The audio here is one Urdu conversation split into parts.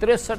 63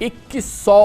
2100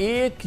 1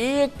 1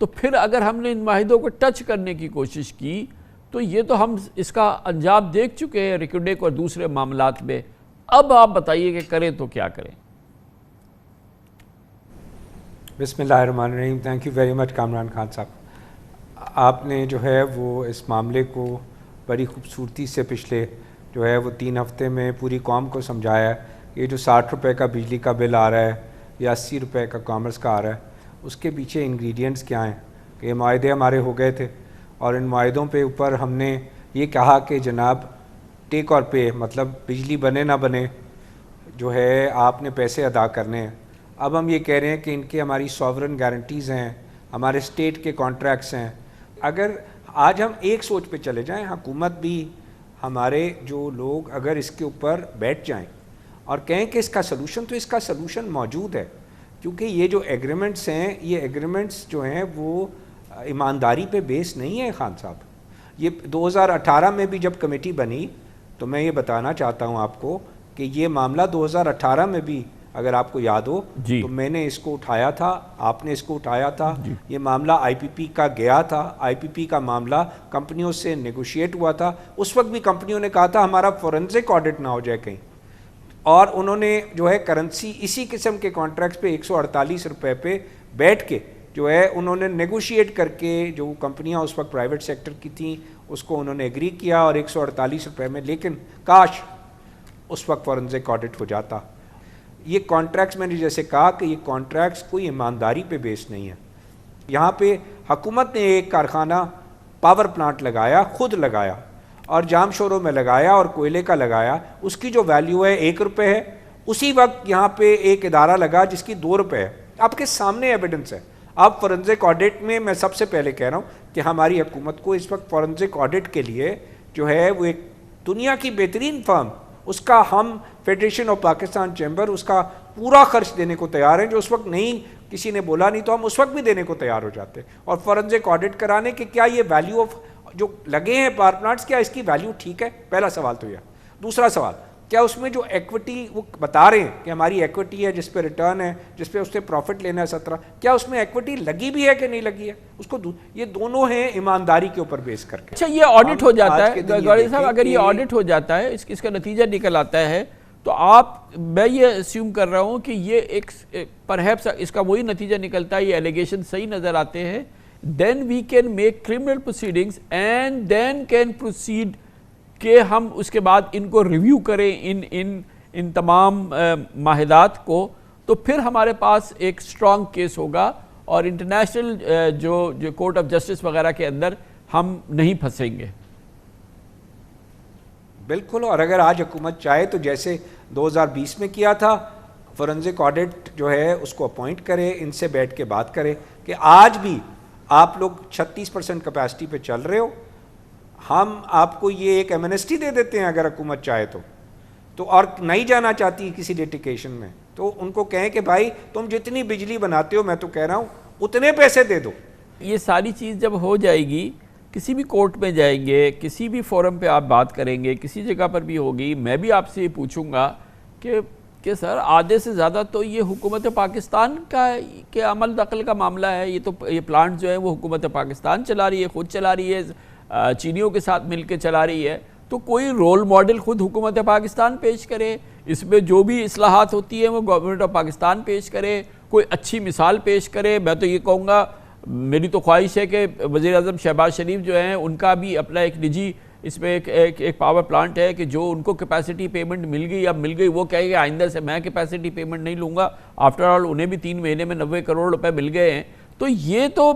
تو پھر اگر ہم نے ان معاہدوں کو ٹچ کرنے کی کوشش کی تو یہ تو ہم اس کا انجام دیکھ چکے ہیں ریکوڈیک اور دوسرے معاملات میں. اب آپ بتائیے کہ کریں تو کیا کریں. بسم اللہ الرحمن الرحیم. Thank you very much Kamran Khan صاحب. آپ نے جو ہے وہ اس معاملے کو بڑی خوبصورتی سے پچھلے جو ہے وہ 3 ہفتے میں پوری قوم کو سمجھایا ہے. یہ جو 60 روپے کا بجلی کا بل آ رہا ہے یا 80 روپے کا کامرس کا آ رہا ہے, اس کے پیچھے انگریڈینٹس کیا ہیں. کہ یہ معاہدے ہمارے ہو گئے تھے اور ان معاہدوں پہ اوپر ہم نے یہ کہا کہ جناب ٹیک اور پے, مطلب بجلی بنے نہ بنے جو ہے آپ نے پیسے ادا کرنے ہیں. اب ہم یہ کہہ رہے ہیں کہ ان کے ہماری سوورن گارنٹیز ہیں, ہمارے اسٹیٹ کے کانٹریکٹس ہیں. اگر آج ہم ایک سوچ پہ چلے جائیں, حکومت بھی ہمارے جو لوگ اگر اس کے اوپر بیٹھ جائیں اور کہیں کہ اس کا سلوشن, تو اس کا سلوشن موجود ہے. کیونکہ یہ جو ایگریمنٹس ہیں, یہ ایگریمنٹس جو ہیں وہ ایمانداری پہ بیس نہیں ہے خان صاحب. یہ 2018 میں بھی جب کمیٹی بنی تو میں یہ بتانا چاہتا ہوں آپ کو کہ یہ معاملہ 2018 میں بھی اگر آپ کو یاد ہو تو میں نے اس کو اٹھایا تھا, آپ نے اس کو اٹھایا تھا. یہ معاملہ آئی پی پی کا گیا تھا, آئی پی پی کا معاملہ کمپنیوں سے نیگوشیٹ ہوا تھا. اس وقت بھی کمپنیوں نے کہا تھا ہمارا فورنزک آڈٹ نہ ہو جائے کہیں, اور انہوں نے جو ہے کرنسی اسی قسم کے کانٹریکٹس پہ 148 روپے پہ بیٹھ کے جو ہے انہوں نے نیگوشیٹ کر کے, جو کمپنیاں اس وقت پرائیویٹ سیکٹر کی تھیں اس کو انہوں نے ایگری کیا اور 148 روپے میں. لیکن کاش اس وقت فورنزک آڈٹ ہو جاتا. یہ کانٹریکٹس میں نے جیسے کہا کہ یہ کانٹریکٹس کوئی ایمانداری پہ بیس نہیں ہے. یہاں پہ حکومت نے ایک کارخانہ پاور پلانٹ لگایا, خود لگایا, اور جام شوروں میں لگایا اور کوئلے کا لگایا, اس کی جو ویلیو ہے 1 روپے ہے. اسی وقت یہاں پہ ایک ادارہ لگا جس کی 2 روپے ہے. آپ کے سامنے ایویڈنس ہے. آپ فورنزک آڈٹ میں سب سے پہلے کہہ رہا ہوں کہ ہماری حکومت کو اس وقت فورنزک آڈٹ کے لیے جو ہے وہ ایک دنیا کی بہترین فرم, اس کا ہم فیڈریشن آف پاکستان چیمبر اس کا پورا خرچ دینے کو تیار ہیں. جو اس وقت نہیں کسی نے بولا نہیں تو ہم اس وقت بھی دینے کو تیار ہو جاتے. اور فورنزک آڈٹ کرانے کہ کیا یہ ویلیو آف جو لگے ہیں پاور پلانٹس, کیا اس کی ویلیو ٹھیک ہے. پہلا سوال تو یہ. دوسرا سوال, کیا اس میں جو ایکوٹی وہ بتا رہے ہیں کہ ہماری ایکوٹی ہے جس پہ ریٹرن ہے, جس پہ اس سے پروفٹ لینا ہے 17, کیا اس میں ایکوٹی لگی بھی ہے کہ نہیں لگی ہے. اس کو یہ دونوں ہیں ایمانداری کے اوپر بیس کر کے. اچھا, یہ آڈٹ ہو جاتا ہے گوڑی صاحب, اگر یہ آڈٹ ہو جاتا ہے, اس کا نتیجہ نکل آتا ہے, تو میں یہ اسیوم کر رہا ہوں کہ یہ ایک پرہیپس اس کا وہی نتیجہ نکلتا ہے, یہ ایلیگیشن صحیح نظر آتے ہیں, then we can make criminal proceedings and then can proceed کہ ہم اس کے بعد ان کو ریویو کریں ان تمام معاہدات کو, تو پھر ہمارے پاس ایک اسٹرانگ کیس ہوگا اور انٹرنیشنل جو کورٹ آف جسٹس وغیرہ کے اندر ہم نہیں پھنسیں گے. بالکل. اور اگر آج حکومت چاہے تو جیسے 2020 میں کیا تھا, فورنزک آڈٹ جو ہے اس کو اپوائنٹ کرے, ان سے بیٹھ کے بات کرے کہ آج بھی آپ لوگ 36% کیپیسٹی پہ چل رہے ہو, ہم آپ کو یہ ایک ایمنسٹی دے دیتے ہیں اگر حکومت چاہے تو اور نہیں جانا چاہتی کسی لیٹیگیشن میں, تو ان کو کہیں کہ بھائی تم جتنی بجلی بناتے ہو, میں تو کہہ رہا ہوں اتنے پیسے دے دو. یہ ساری چیز جب ہو جائے گی, کسی بھی کورٹ میں جائیں گے, کسی بھی فورم پہ آپ بات کریں گے, کسی جگہ پر بھی ہوگی, میں بھی آپ سے یہ پوچھوں گا کہ سر آدھے سے زیادہ تو یہ حکومت پاکستان کا کہ عمل دخل کا معاملہ ہے. یہ پلانٹ جو ہے وہ حکومت پاکستان چلا رہی ہے, خود چلا رہی ہے, چینیوں کے ساتھ مل کے چلا رہی ہے. تو کوئی رول ماڈل خود حکومت پاکستان پیش کرے, اس میں جو بھی اصلاحات ہوتی ہیں وہ گورنمنٹ آف پاکستان پیش کرے, کوئی اچھی مثال پیش کرے. میں تو یہ کہوں گا, میری تو خواہش ہے کہ وزیر اعظم شہباز شریف جو ہیں ان کا بھی اپنا ایک نجی اس میں ایک پاور پلانٹ ہے کہ جو ان کو کیپیسٹی پیمنٹ مل گئی, اب مل گئی, وہ کہے کہ آئندہ سے میں کیپیسٹی پیمنٹ نہیں لوں گا. آفٹر آل انہیں بھی 3 مہینے میں 90 کروڑ روپے مل گئے ہیں. تو یہ تو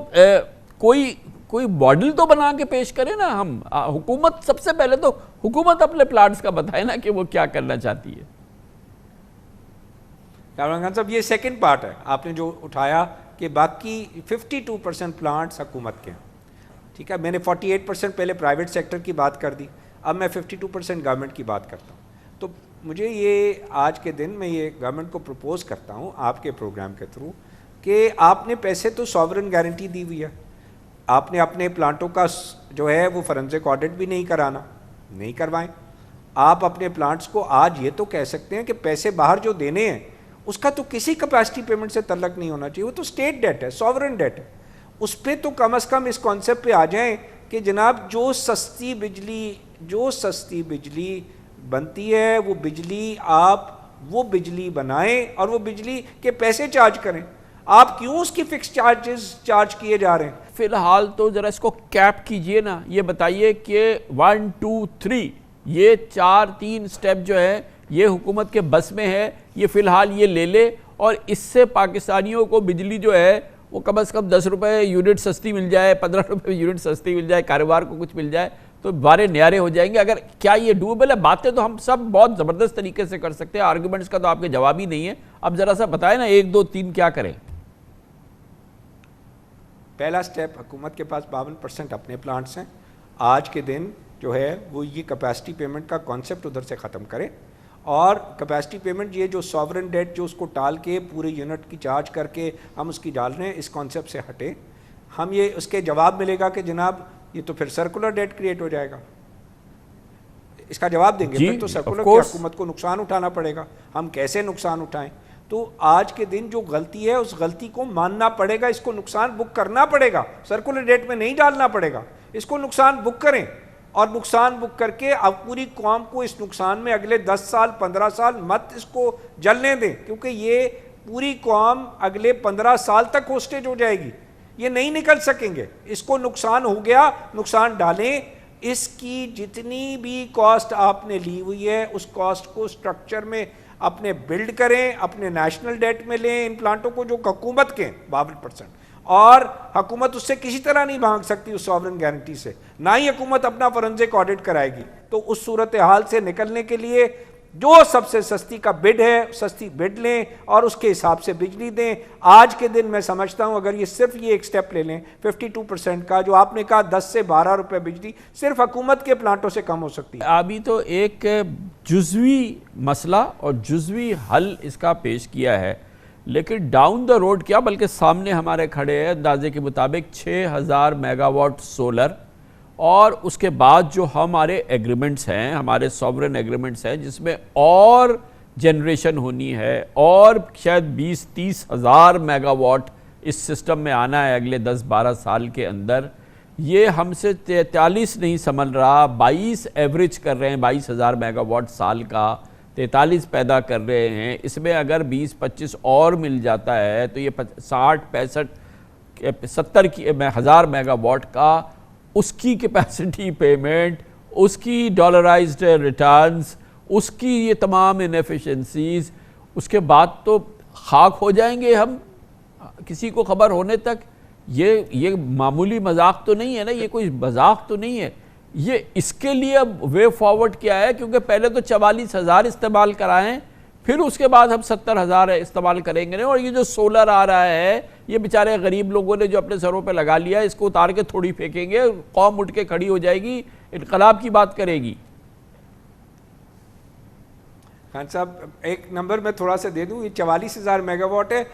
کوئی ماڈل تو بنا کے پیش کرے نا. ہم حکومت سب سے پہلے تو حکومت اپنے پلانٹس کا بتائے نا کہ وہ کیا کرنا چاہتی ہے. کامران خان صاحب, یہ سیکنڈ پارٹ ہے آپ نے جو اٹھایا کہ باقی 52% پلانٹس حکومت کے ہیں. ٹھیک ہے, میں نے 48% پہلے پرائیویٹ سیکٹر کی بات کر دی, اب میں 52% گورنمنٹ کی بات کرتا ہوں. تو مجھے یہ آج کے دن میں یہ گورنمنٹ کو پروپوز کرتا ہوں آپ کے پروگرام کے تھرو کہ آپ نے پیسے تو سوورن گارنٹی دی ہوئی ہے, آپ نے اپنے پلانٹوں کا جو ہے وہ فورنزک آڈٹ بھی نہیں کرانا, نہیں کروائیں. آپ اپنے پلانٹس کو آج یہ تو کہہ سکتے ہیں کہ پیسے باہر جو دینے ہیں اس کا تو کسی کیپیسٹی پیمنٹ سے تعلق نہیں ہونا چاہیے, وہ تو اسٹیٹ ڈیٹ ہے, سوورن ڈیٹ ہے. اس پہ تو کم از کم اس کانسیپٹ پہ آ جائیں کہ جناب جو سستی بجلی بنتی ہے وہ بجلی بنائیں اور وہ بجلی کے پیسے چارج کریں. آپ کیوں اس کی فکس چارج کیے جا رہے ہیں؟ فی الحال تو ذرا اس کو کیپ کیجئے نا. یہ بتائیے کہ 1 2 3 یہ 3 سٹیپ جو ہے یہ حکومت کے بس میں ہے. یہ فی الحال یہ لے لے اور اس سے پاکستانیوں کو بجلی جو ہے وہ کم از کم 10 روپے یونٹ سستی مل جائے, 15 روپے یونٹ سستی مل جائے, کاروبار کو کچھ مل جائے تو بارے نیارے ہو جائیں گے. اگر کیا یہ ڈویبل ہے؟ باتیں تو ہم سب بہت زبردست طریقے سے کر سکتے ہیں, آرگومنٹس کا تو آپ کے جواب ہی نہیں ہے. اب ذرا سا بتائیں نا 1 2 3 کیا کریں. پہلا سٹیپ, حکومت کے پاس 52% اپنے پلانٹس ہیں. آج کے دن جو ہے وہ یہ کیپیسٹی پیمنٹ کا کانسیپٹ ادھر سے ختم کرے اور کیپیسٹی پیمنٹ یہ جو ساورن ڈیٹ جو اس کو ٹال کے پورے یونٹ کی چارج کر کے ہم اس کی ڈال رہے ہیں, اس کانسیپٹ سے ہٹے. ہم یہ اس کے جواب ملے گا کہ جناب یہ تو پھر سرکولر ڈیٹ کریٹ ہو جائے گا. اس کا جواب دیں گے پھر تو سرکولر کی حکومت کو نقصان اٹھانا پڑے گا. ہم کیسے نقصان اٹھائیں؟ تو آج کے دن جو غلطی ہے اس غلطی کو ماننا پڑے گا, اس کو نقصان بک کرنا پڑے گا, سرکولر ڈیٹ میں نہیں ڈالنا پڑے گا. اس کو نقصان بک کریں اور نقصان بک کر کے اب پوری قوم کو اس نقصان میں اگلے 10 سال 15 سال مت اس کو جلنے دیں, کیونکہ یہ پوری قوم اگلے 15 سال تک ہوسٹیج ہو جائے گی. یہ نہیں نکل سکیں گے. اس کو نقصان ہو گیا, نقصان ڈالیں. اس کی جتنی بھی کاسٹ آپ نے لی ہوئی ہے اس کاسٹ کو سٹرکچر میں اپنے بلڈ کریں, اپنے نیشنل ڈیٹ میں لیں ان پلانٹوں کو جو حکومت کے 52%, اور حکومت اس سے کسی طرح نہیں بھاگ سکتی اس ساورن گارنٹی سے, نہ ہی حکومت اپنا فورنزک آڈٹ کرائے گی. تو اس صورتحال سے نکلنے کے لیے جو سب سے سستی کا بڈ ہے سستی بڈ لیں اور اس کے حساب سے بجلی دیں. آج کے دن میں سمجھتا ہوں اگر یہ صرف یہ ایک سٹیپ لے لیں 52% کا جو آپ نے کہا 10 سے 12 روپے بجلی صرف حکومت کے پلانٹوں سے کم ہو سکتی ہے. ابھی تو ایک جزوی مسئلہ اور جزوی حل اس کا پیش کیا ہے, لیکن ڈاؤن دا روڈ کیا بلکہ سامنے ہمارے کھڑے ہیں اندازے کے مطابق 6000 میگا واٹ سولر, اور اس کے بعد جو ہمارے ایگریمنٹس ہیں, ہمارے سوورن ایگریمنٹس ہیں جس میں اور جنریشن ہونی ہے اور شاید 20-30 ہزار میگا واٹ اس سسٹم میں آنا ہے اگلے 10-12 سال کے اندر. یہ ہم سے 43 نہیں سنبھل رہا, 22 ایوریج کر رہے ہیں, 22,000 میگا واٹ سال کا 43 پیدا کر رہے ہیں. اس میں اگر 20-25 اور مل جاتا ہے تو یہ 60-65-70 ہزار میگا واٹ کا اس کی کیپیسٹی پیمنٹ, اس کی ڈالرائزڈ ریٹرنز, اس کی یہ تمام انیفیشنسیز, اس کے بعد تو خاک ہو جائیں گے ہم کسی کو خبر ہونے تک. یہ معمولی مذاق تو نہیں ہے نا, یہ کوئی مذاق تو نہیں ہے. یہ اس کے لیے اب وے فارورڈ کیا ہے, کیونکہ پہلے تو 44,000 استعمال کرائیں پھر اس کے بعد ہم 70,000 استعمال کریں گے. اور یہ جو سولر آ رہا ہے یہ بیچارے غریب لوگوں نے جو اپنے سروں پہ لگا لیا, اس کو اتار کے تھوڑی پھینکیں گے, قوم اٹھ کے کھڑی ہو جائے گی, انقلاب کی بات کرے گی. خان صاحب ایک نمبر میں تھوڑا سا دے دوں, یہ 44,000 میگا واٹ ہے,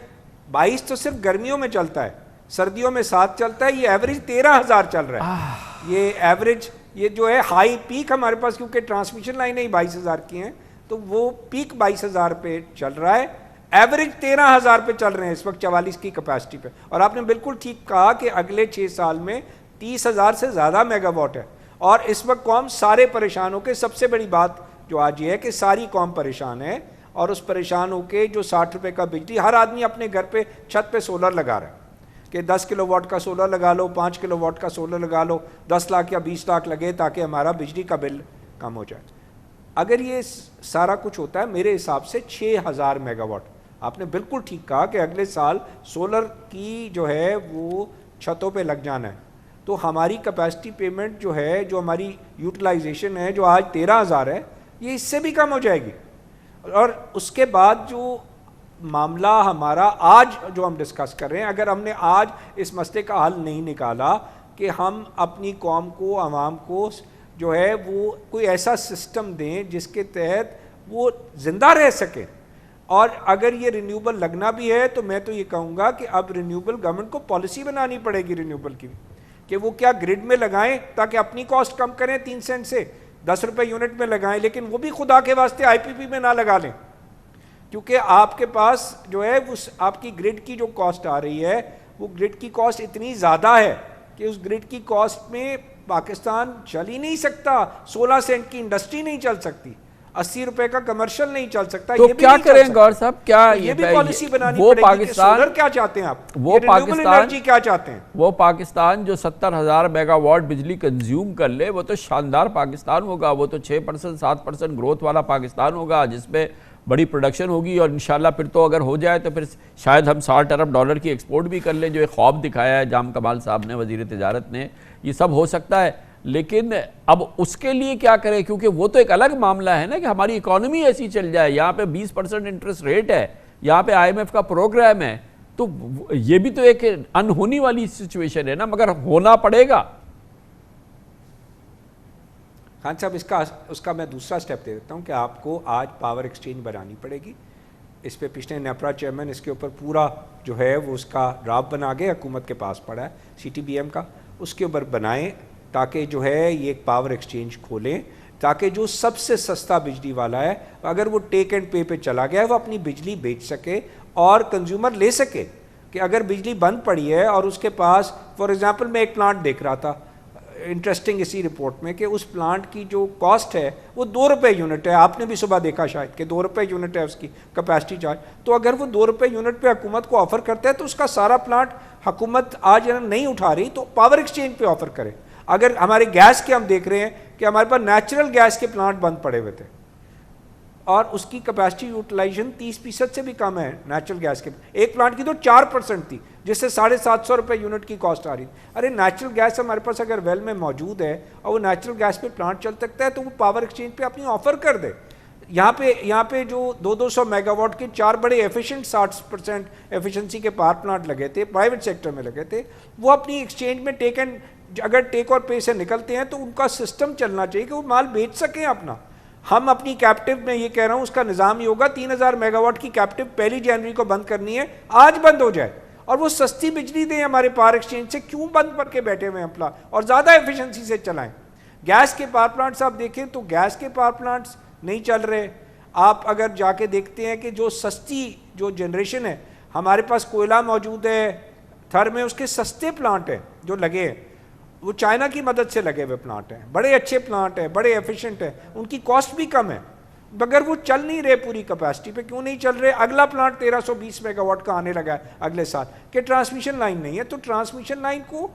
22 تو صرف گرمیوں میں چلتا ہے, سردیوں میں 7 چلتا ہے, یہ ایوریج 13,000 چل رہا ہے. یہ ایوریج یہ جو ہے ہائی پیک ہمارے پاس کیونکہ ٹرانسمیشن لائنیں ہی 22,000 کی ہیں تو وہ پیک 22,000 پہ چل رہا ہے, ایوریج 13,000 پہ چل رہے ہیں اس وقت 44 کی کیپیسٹی پہ. اور آپ نے بالکل ٹھیک کہا کہ اگلے 6 سال میں 30,000 سے زیادہ میگا واٹ ہے. اور اس وقت قوم سارے پریشان ہو کے, سب سے بڑی بات جو آج یہ ہے کہ ساری قوم پریشان ہے, اور اس پریشان ہو کے جو 60 روپے کا بجلی ہر آدمی اپنے گھر پہ چھت پہ سولر لگا رہا ہے کہ 10 کلو واٹ کا سولر لگا لو, 5 کلو واٹ کا سولر لگا لو, 10 لاکھ یا 20 لاکھ لگے تاکہ ہمارا بجلی کا بل کم ہو جائے. اگر یہ سارا کچھ ہوتا ہے میرے حساب سے 6,000 میگا واٹ, آپ نے بالکل ٹھیک کہا کہ اگلے سال سولر کی جو ہے وہ چھتوں پہ لگ جانا ہے, تو ہماری کیپیسٹی پیمنٹ جو ہے, جو ہماری یوٹیلائزیشن ہے جو آج 13,000 ہے, یہ اس سے بھی کم ہو جائے گی. اور اس کے بعد جو معاملہ ہمارا آج جو ہم ڈسکس کر رہے ہیں, اگر ہم نے آج اس مسئلے کا حل نہیں نکالا کہ ہم اپنی قوم کو, عوام کو جو ہے وہ کوئی ایسا سسٹم دیں جس کے تحت وہ زندہ رہ سکے, اور اگر یہ رینیوبل لگنا بھی ہے تو میں تو یہ کہوں گا کہ اب رینیوبل گورنمنٹ کو پالیسی بنانی پڑے گی رینیوبل کی, کہ وہ کیا گرڈ میں لگائیں تاکہ اپنی کاسٹ کم کریں, 3 سینٹ سے 10 روپے یونٹ میں لگائیں, لیکن وہ بھی خدا کے واسطے آئی پی پی میں نہ لگا لیں, کیونکہ آپ کے پاس جو ہے وہ آپ کی گرڈ کی جو کاسٹ آ رہی ہے وہ گرڈ کی کاسٹ اتنی زیادہ ہے کہ اس گرڈ کی کاسٹ میں پاکستان چل ہی نہیں سکتا. 16 سینٹ کی انڈسٹری نہیں چل سکتی, 80 روپے کا کمرشل نہیں چل سکتا. تو کیا کریں گور صاحب, کیا یہ بھی پالیسی بنانی پڑے گی کہ سولر کیا چاہتے ہیں آپ, وہ پاکستان انرجی کیا چاہتے ہیں. وہ پاکستان جو 70,000 میگا واٹ بجلی کنزیوم کر لے وہ تو شاندار پاکستان ہوگا, وہ تو 6% 7% گروتھ والا پاکستان ہوگا جس میں بڑی پروڈکشن ہوگی, اور انشاءاللہ پھر تو اگر ہو جائے تو پھر شاید ہم 60 ارب ڈالر کی ایکسپورٹ بھی کر لیں, جو ایک خواب دکھایا ہے جام کمال صاحب نے, وزیر تجارت نے. یہ سب ہو سکتا ہے, لیکن اب اس کے لیے کیا کریں, کیونکہ وہ تو ایک الگ معاملہ ہے نا کہ ہماری اکانومی ایسی چل جائے. یہاں پہ 20% انٹرسٹ ریٹ ہے, یہاں پہ IMF کا پروگرام ہے, تو یہ بھی تو ایک انہونی والی سچویشن ہے نا, مگر ہونا پڑے گا. خان صاحب اس کا میں دوسرا سٹیپ دے دیتا ہوں کہ آپ کو آج پاور ایکسچینج بنانی پڑے گی. اس پہ پچھلے نیپرا چیئرمین اس کے اوپر پورا جو ہے وہ اس کا ڈرافٹ بنا گیا, حکومت کے پاس پڑا ہے CTBM کا, اس کے اوپر بنائیں تاکہ جو ہے یہ ایک پاور ایکسچینج کھولیں, تاکہ جو سب سے سستا بجلی والا ہے اگر وہ ٹیک اینڈ پے پہ چلا گیا ہے وہ اپنی بجلی بیچ سکے اور کنزیومر لے سکے. کہ اگر بجلی بند پڑی ہے اور اس کے پاس فار ایگزامپل میں ایک پلانٹ دیکھ رہا تھا انٹرسٹنگ اسی رپورٹ میں کہ اس پلانٹ کی جو کاسٹ ہے وہ 2 روپے یونٹ ہے, آپ نے بھی صبح دیکھا شاید کہ 2 روپے یونٹ ہے اس کی کیپیسٹی چارج. تو اگر وہ 2 روپے یونٹ پہ حکومت کو آفر کرتا ہے تو اس کا سارا پلانٹ حکومت آج نہیں اٹھا رہی تو پاور ایکسچینج پہ آفر کرے. اگر ہمارے گیس کے ہم دیکھ رہے ہیں کہ ہمارے پاس نیچرل گیس کے پلانٹ بند پڑے ہوئے تھے اور اس کی کیپیسٹی یوٹیلائزیشن 30% سے بھی کم ہے نیچرل گیس کے. ایک پلانٹ کی تو 4% تھی جس سے 750 روپے یونٹ کی کاسٹ آ رہی. ارے نیچرل گیس ہمارے پاس اگر ویل میں موجود ہے اور وہ نیچرل گیس پہ پلانٹ چل سکتا ہے تو وہ پاور ایکسچینج پہ اپنی آفر کر دے. یہاں پہ جو 200 میگا واٹ کے 4 بڑے ایفیشینٹ 60% ایفیشنسی کے پاور پلانٹ لگے تھے, پرائیویٹ سیکٹر میں لگے تھے, وہ اپنی ایکسچینج میں اگر ٹیک اور پے سے نکلتے ہیں تو ان کا سسٹم چلنا چاہیے کہ وہ مال بیچ سکیں اپنا. ہم اپنی کیپٹیو میں یہ کہہ رہا ہوں اس کا نظام یہ ہوگا 3000 میگا واٹ کی کیپٹیو 1 جنوری کو بند کرنی ہے, آج بند ہو جائے اور وہ سستی بجلی دیں ہمارے پاور ایکسچینج سے. کیوں بند کر کے بیٹھے ہوئے ہیں اور زیادہ ایفیشنسی سے چلائیں. گیس کے پاور پلانٹس آپ دیکھیں تو گیس کے پاور پلانٹس نہیں چل رہے. آپ اگر جا کے دیکھتے ہیں کہ جو سستی جو جنریشن ہے ہمارے پاس کوئلہ موجود ہے تھر میں, اس کے سستے پلانٹ ہیں جو لگے ہیں وہ چائنا کی مدد سے لگے ہوئے پلانٹ ہیں, بڑے اچھے پلانٹ ہیں, بڑے ایفیشینٹ ہیں, ان کی کاسٹ بھی کم ہے, مگر وہ چل نہیں رہے پوری کیپیسٹی پہ. کیوں نہیں چل رہے؟ اگلا پلانٹ 1320 میگا واٹ کا آنے لگا ہے اگلے سال کہ ٹرانسمیشن لائن نہیں ہے. تو ٹرانسمیشن لائن کو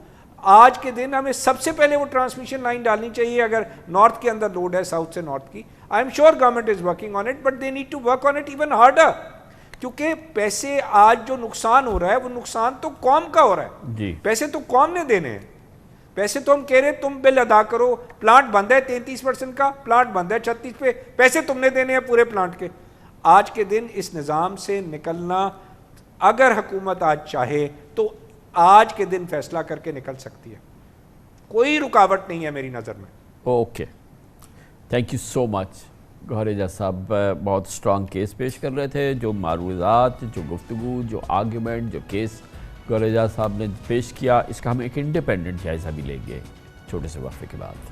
آج کے دن ہمیں سب سے پہلے وہ ٹرانسمیشن لائن ڈالنی چاہیے. اگر نارتھ کے اندر لوڈ ہے ساؤتھ سے نارتھ کی, I am sure government is working on it, but they need to work on it even harder. کیونکہ پیسے آج جو نقصان ہو رہا ہے وہ نقصان تو قوم کا ہو رہا ہے جی. پیسے تو قوم نے دینے ہیں. پیسے تو ہم کہہ رہے ہیں تم بل ادا کرو, پلانٹ بند ہے 33% کا, پلانٹ بند ہے 36 پہ, پیسے تم نے دینے ہیں پورے پلانٹ کے. آج کے دن اس نظام سے نکلنا اگر حکومت آج چاہے تو آج کے دن فیصلہ کر کے نکل سکتی ہے, کوئی رکاوٹ نہیں ہے میری نظر میں. اوکے, تھینک یو سو مچ. گوہر اعجاز صاحب بہت اسٹرانگ کیس پیش کر رہے تھے. جو معروضات, جو گفتگو, جو آرگیومنٹ, جو کیس گوہر اعجاز صاحب نے پیش کیا, اس کا ہم ایک انڈیپینڈنٹ جائزہ بھی لیں گے چھوٹے سے وقفے کے بعد.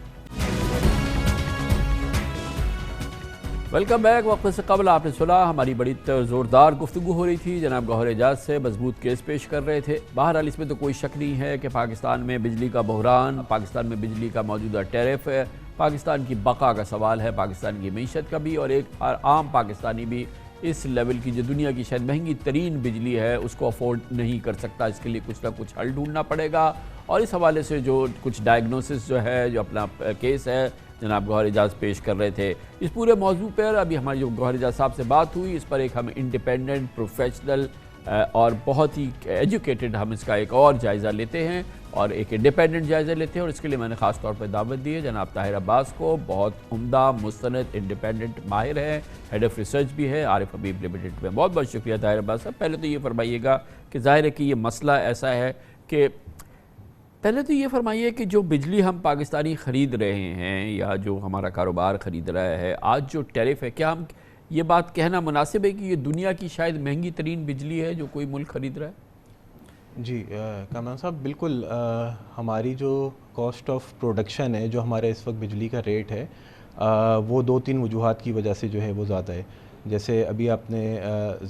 Welcome back. وقفے سے قبل آپ نے سنا ہماری بڑی زوردار گفتگو ہو رہی تھی. جناب گوہر اعجاز سے مضبوط کیس پیش کر رہے تھے. بہرحال اس میں تو کوئی شک نہیں ہے کہ پاکستان میں بجلی کا بحران, پاکستان میں بجلی کا موجودہ ٹیرف ہے, پاکستان کی بقا کا سوال ہے, پاکستان کی معیشت کا بھی, اور ایک عام پاکستانی بھی اس لیول کی جو دنیا کی شاید مہنگی ترین بجلی ہے اس کو افورڈ نہیں کر سکتا. اس کے لیے کچھ نہ کچھ حل ڈھونڈنا پڑے گا. اور اس حوالے سے جو کچھ ڈائگنوسس جو ہے, جو اپنا کیس ہے جناب گوہر اعجاز پیش کر رہے تھے, اس پورے موضوع پر ابھی ہماری جو گوہر اعجاز صاحب سے بات ہوئی, اس پر ایک ہم انڈیپینڈنٹ, پروفیشنل اور بہت ہی ایجوکیٹڈ ہم اس کا ایک اور جائزہ لیتے ہیں, اور ایک انڈیپینڈنٹ جائزہ لیتے ہیں. اور اس کے لیے میں نے خاص طور پر دعوت دی ہے جناب طاہر عباس کو. بہت عمدہ, مستند, انڈیپینڈنٹ ماہر ہیں, ہیڈ آف ریسرچ بھی ہے عارف حبیب لمیٹڈ میں. بہت بہت شکریہ طاہر عباس صاحب. پہلے تو یہ فرمائیے گا کہ ظاہر ہے کہ یہ مسئلہ ایسا ہے کہ پہلے تو یہ فرمائیے کہ جو بجلی ہم پاکستانی خرید رہے ہیں یا جو ہمارا کاروبار خرید رہا ہے, آج جو ٹیرف ہے, کیا ہم یہ بات کہنا مناسب ہے کہ یہ دنیا کی شاید مہنگی ترین بجلی ہے جو کوئی ملک خرید رہا ہے؟ جی کامران صاحب, بالکل. ہماری جو کاسٹ آف پروڈکشن ہے, جو ہمارے اس وقت بجلی کا ریٹ ہے, وہ 2-3 وجوہات کی وجہ سے جو ہے وہ زیادہ ہے. جیسے ابھی آپ نے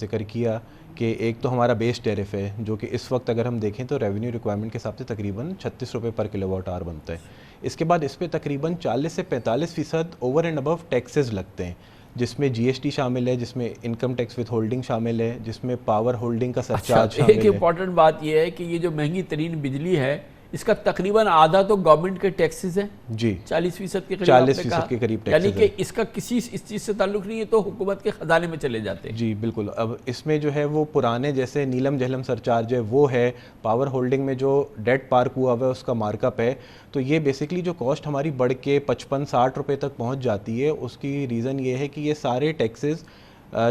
ذکر کیا کہ ایک تو ہمارا بیس ٹیرف ہے جو کہ اس وقت اگر ہم دیکھیں تو ریونیو ریکوائرمنٹ کے حساب سے تقریباً 36 روپے پر کلو واٹ آور بنتا ہے. اس کے بعد اس پہ تقریباً 40 سے 45% اوور اینڈ ابو ٹیکسز لگتے ہیں, جس میں جی ایس ٹی شامل ہے, جس میں انکم ٹیکس وتھ ہولڈنگ شامل ہے, جس میں پاور ہولڈنگ کا سرچارج شامل ہے. ایک امپورٹنٹ بات یہ ہے کہ یہ جو مہنگی ترین بجلی ہے اس کا تقریباً آدھا تو گورنمنٹ کے ٹیکسز ہیں جی, 40% کے قریب, 40% کے قریب ٹیکسز, یعنی کہ اس کا کسی اس چیز سے تعلق نہیں ہے, تو حکومت کے خزانے میں چلے جاتے ہیں. جی بالکل. اب اس میں جو ہے وہ پرانے جیسے نیلم جہلم سرچارج ہے وہ ہے, پاور ہولڈنگ میں جو ڈیٹ پارک ہوا ہوا ہے اس کا مارک اپ ہے, تو یہ بیسکلی جو کاسٹ ہماری بڑھ کے 55-60 روپے تک پہنچ جاتی ہے, اس کی ریزن یہ ہے کہ یہ سارے ٹیکسز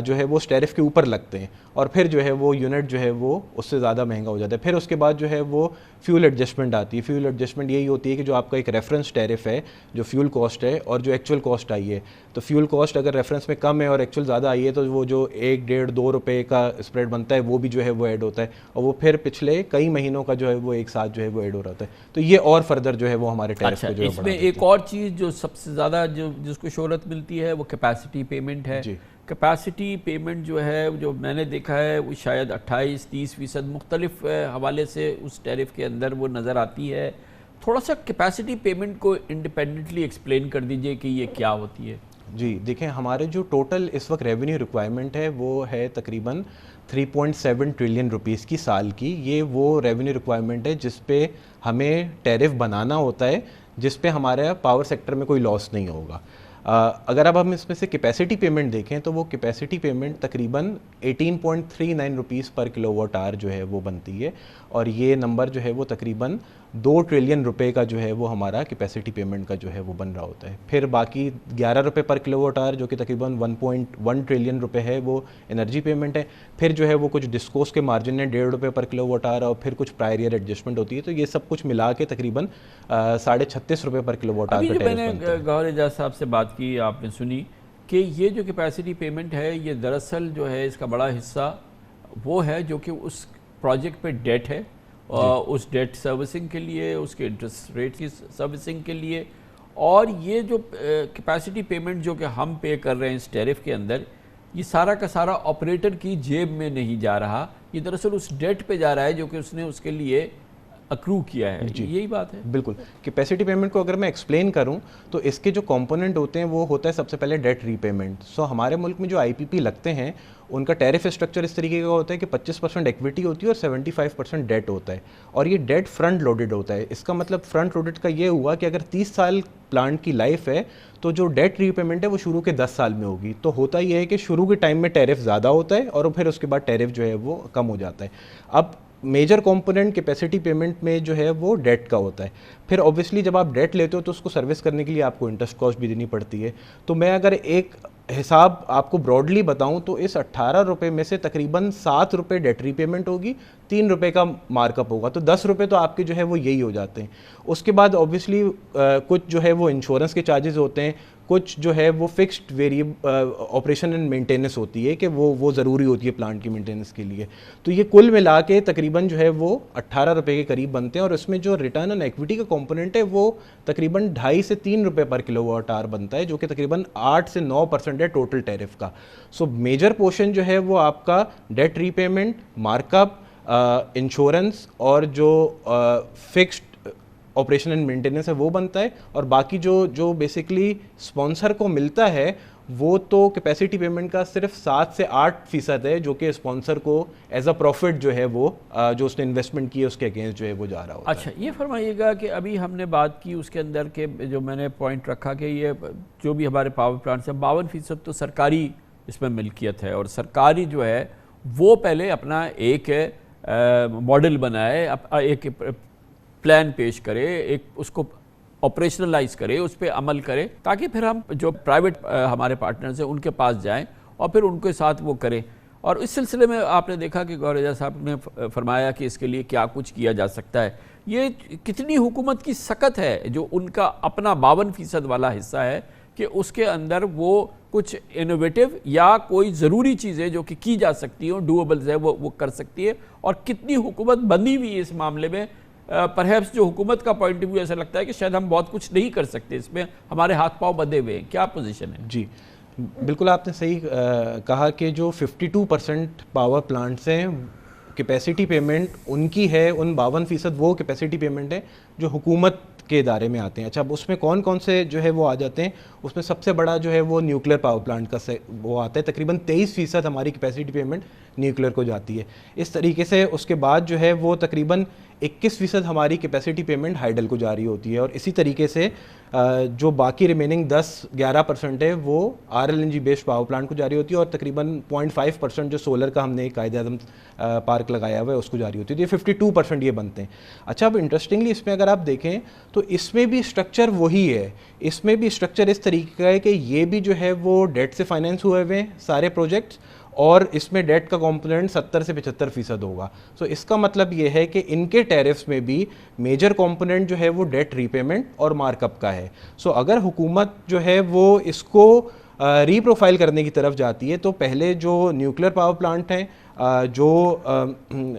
جو ہے وہ اسٹیرف کے اوپر لگتے ہیں, اور پھر جو ہے وہ یونٹ جو ہے وہ اس سے زیادہ مہنگا ہو جاتا ہے. پھر اس کے بعد جو ہے وہ فیول ایڈجسٹمنٹ آتی ہے. فیول ایڈجسٹمنٹ یہی ہوتی ہے کہ جو آپ کا ایک ریفرنس ٹیرف ہے جو فیول کاسٹ ہے اور جو ایکچوئل کاسٹ آئی ہے, تو فیول کاسٹ اگر ریفرنس میں کم ہے اور ایکچوئل زیادہ آئی ہے تو وہ جو 1-1.5-2 روپے کا اسپریڈ بنتا ہے وہ بھی جو ہے وہ ایڈ ہوتا ہے, اور وہ پھر پچھلے کئی مہینوں کا جو ہے وہ ایک ساتھ جو ہے وہ ایڈ ہو رہا ہے. تو یہ اور فردر جو ہے وہ ہمارے ٹیرف کو جو ہے اس میں ایک اور چیز جو سب سے زیادہ جس کو شہرت ملتی ہے وہ کیپیسٹی پیمنٹ ہے. کیپیسٹی پیمنٹ جو ہے جو میں نے دیکھا ہے وہ شاید 28-30% مختلف حوالے سے اس ٹیرف کے اندر وہ نظر آتی ہے. تھوڑا سا کیپیسٹی پیمنٹ کو انڈیپینڈنٹلی ایکسپلین کر دیجئے کہ یہ کیا ہوتی ہے. جی دیکھیں, ہمارے جو ٹوٹل اس وقت ریونیو ریکوائرمنٹ ہے وہ ہے تقریباً 3.7 ٹریلین روپیز کی سال کی. یہ وہ ریونیو ریکوائرمنٹ ہے جس پہ ہمیں ٹیرف بنانا ہوتا ہے, جس پہ ہمارے پاور سیکٹر میں کوئی لاس نہیں ہوگا. اگر اب ہم اس میں سے کیپیسٹی پیمنٹ دیکھیں تو وہ کیپیسٹی پیمنٹ تقریباً 18.39 روپیز پر کلو واٹ آور جو ہے وہ بنتی ہے, اور یہ نمبر جو ہے وہ تقریباً 2 ٹریلین روپے کا جو ہے وہ ہمارا کیپیسٹی پیمنٹ کا جو ہے وہ بن رہا ہوتا ہے. پھر باقی 11 روپے پر کلو واٹ آور جو کہ تقریباً 1.1 ٹریلین روپے ہے وہ انرجی پیمنٹ ہے. پھر جو ہے وہ کچھ ڈسکوز کے مارجن ہیں 1.5 روپے پر کلو واٹ آور, اور پھر کچھ پرائر ایئر ایڈجسٹمنٹ ہوتی ہے. تو یہ سب کچھ ملا کے تقریباً 36.5 روپے پر کلو واٹ آور کا ٹیرف بنتا ہے. میں نے گوہر اعجاز صاحب سے بات کی, آپ نے سنی کہ یہ جو کیپیسٹی پیمنٹ ہے یہ دراصل جو ہے اس کا بڑا حصہ وہ ہے جو کہ اس پروجیکٹ پہ ڈیٹ ہے, اس ڈیٹ سروسنگ کے لیے, اس کے انٹرسٹ ریٹ کی سروسنگ کے لیے. اور یہ جو کیپیسٹی پیمنٹ جو کہ ہم پے کر رہے ہیں اس ٹیرف کے اندر, یہ سارا کا سارا آپریٹر کی جیب میں نہیں جا رہا, یہ دراصل اس ڈیٹ پہ جا رہا ہے جو کہ اس نے اس کے لیے اکرو کیا ہے. یہی بات ہے. بالکل. کیپیسٹی پیمنٹ کو اگر میں ایکسپلین کروں تو اس کے جو کمپوننٹ ہوتے ہیں وہ ہوتا ہے سب سے پہلے ڈیٹ ری پیمنٹ. ہمارے ملک میں جو آئی پی پی لگتے ہیں ان کا ٹیرف اسٹرکچر اس طریقے کا ہوتا ہے کہ 25% ایکویٹی ہوتی ہے اور 75% ڈیٹ ہوتا ہے, اور یہ ڈیٹ فرنٹ لوڈڈ ہوتا ہے. اس کا مطلب فرنٹ لوڈڈ کا یہ ہوا کہ اگر 30 سال پلانٹ کی لائف ہے تو جو ڈیٹ ری پیمنٹ ہے وہ شروع کے 10 سال میں ہوگی. تو ہوتا یہ ہے کہ شروع کے ٹائم میں ٹیرف زیادہ ہوتا ہے اور پھر اس کے بعد ٹیرف جو ہے وہ کم ہو جاتا ہے. اب میجر کمپوننٹ کیپیسٹی پیمنٹ میں جو ہے وہ ڈیٹ کا ہوتا ہے. پھر اوبیسلی جب آپ ڈیٹ لیتے ہو تو اس کو سروس کرنے کے لیے آپ کو انٹرسٹ کاسٹ بھی دینی پڑتی ہے. تو میں اگر ایک حساب آپ کو براڈلی بتاؤں تو اس 18 روپے میں سے تقریباً 7 روپے ڈیٹ ری پیمنٹ ہوگی, 3 روپے کا مارک اپ ہوگا, تو 10 روپے تو آپ کے جو ہے وہ یہی ہو جاتے ہیں. اس کے بعد اوبیسلی کچھ جو ہے وہ انشورنس کے چارجز ہوتے ہیں, کچھ جو ہے وہ فکسڈ آپریشن اینڈ مینٹیننس ہوتی ہے کہ وہ ضروری ہوتی ہے پلانٹ کی مینٹیننس کے لیے. تو یہ کل ملا کے تقریباً جو ہے وہ 18 روپے کے قریب بنتے ہیں, اور اس میں جو ریٹرن آن ایکویٹی کا کمپوننٹ ہے وہ تقریباً 2.5 سے 3 روپے پر کلو واٹ آور بنتا ہے, جو کہ تقریباً 8 سے 9% ہے ٹوٹل ٹیرف کا. میجر پورشن جو ہے وہ آپ کا ڈیٹ ری پیمنٹ, مارک اپ, انشورنس اور جو فکسڈ آپریشن اینڈ مینٹیننس ہے وہ بنتا ہے, اور باقی جو بیسکلی اسپانسر کو ملتا ہے وہ تو کیپیسٹی پیمنٹ کا صرف 7 سے 8% ہے, جو کہ اسپانسر کو ایز اے پروفٹ جو ہے وہ جو اس نے انویسٹمنٹ کی ہے اس کے اگینسٹ جو ہے وہ جا رہا ہوتا ہے. اچھا, یہ فرمائیے گا کہ ابھی ہم نے بات کی اس کے اندر کہ جو میں نے پوائنٹ رکھا کہ یہ جو بھی ہمارے پاور پلانٹس ہیں 52% تو سرکاری اس میں ملکیت ہے, اور سرکاری جو ہے وہ پہلے اپنا ایک ماڈل بنائے, ایک پلان پیش کرے, ایک اس کو آپریشنلائز کرے, اس پہ عمل کرے, تاکہ پھر ہم جو پرائیویٹ ہمارے پارٹنرز ہیں ان کے پاس جائیں اور پھر ان کے ساتھ وہ کریں. اور اس سلسلے میں آپ نے دیکھا کہ گوہر اعجاز صاحب نے فرمایا کہ اس کے لیے کیا کچھ کیا جا سکتا ہے. یہ کتنی حکومت کی سکت ہے جو ان کا اپنا 52% والا حصہ ہے کہ اس کے اندر وہ کچھ انوویٹو یا کوئی ضروری چیزیں جو کہ کی جا سکتی ہوں, ڈویبلز ہے, وہ کر سکتی ہے. اور کتنی حکومت بندی ہوئی ہے اس معاملے میں. پرہیپس جو حکومت کا پوائنٹ آف ویو ایسا لگتا ہے کہ شاید ہم بہت کچھ نہیں کر سکتے, اس میں ہمارے ہاتھ پاؤں بندھے ہوئے ہیں. کیا پوزیشن ہے؟ جی بالکل آپ نے صحیح کہا کہ جو 52% پاور پلانٹس ہیں کیپیسٹی پیمنٹ ان کی ہے، ان 52% وہ کیپیسٹی پیمنٹ ہے جو حکومت کے ادارے میں آتے ہیں. اچھا اب اس میں کون کون سے جو ہے وہ آ جاتے ہیں؟ اس میں سب سے بڑا جو ہے وہ نیوکلیر پاور پلانٹ کا وہ آتا ہے، تقریباً 23% ہماری کیپیسٹی پیمنٹ نیوکلیر کو جاتی ہے. اس طریقے سے اس کے بعد جو ہے وہ تقریباً 21% ہماری کیپیسٹی پیمنٹ ہائیڈل کو جاری ہوتی ہے، اور اسی طریقے سے جو باقی ریمیننگ 10-11% ہے وہ RLNG بیسڈ پاور پلانٹ کو جاری ہوتی ہے، اور تقریباً 0.5% جو سولر کا ہم نے قائد اعظم پارک لگایا ہوا ہے اس کو جاری ہوتی ہے. یہ 52% یہ بنتے ہیں. اچھا اب انٹرسٹنگلی اس میں اگر آپ دیکھیں تو اس میں بھی اسٹرکچر وہی ہے. اس میں بھی اسٹرکچر اس طریقے کا ہے کہ یہ بھی جو ہے وہ ڈیٹ سے فائنینس ہوئے ہوئے ہیں سارے پروجیکٹس، اور اس میں ڈیٹ کا کمپوننٹ 70 سے 75% ہوگا. سو اس کا مطلب یہ ہے کہ ان کے ٹیرفس میں بھی میجر کمپوننٹ جو ہے وہ ڈیٹ ری پیمنٹ اور مارک اپ کا ہے. سو اگر حکومت جو ہے وہ اس کو ری پروفائل کرنے کی طرف جاتی ہے تو پہلے جو نیوکلیر پاور پلانٹ ہیں، جو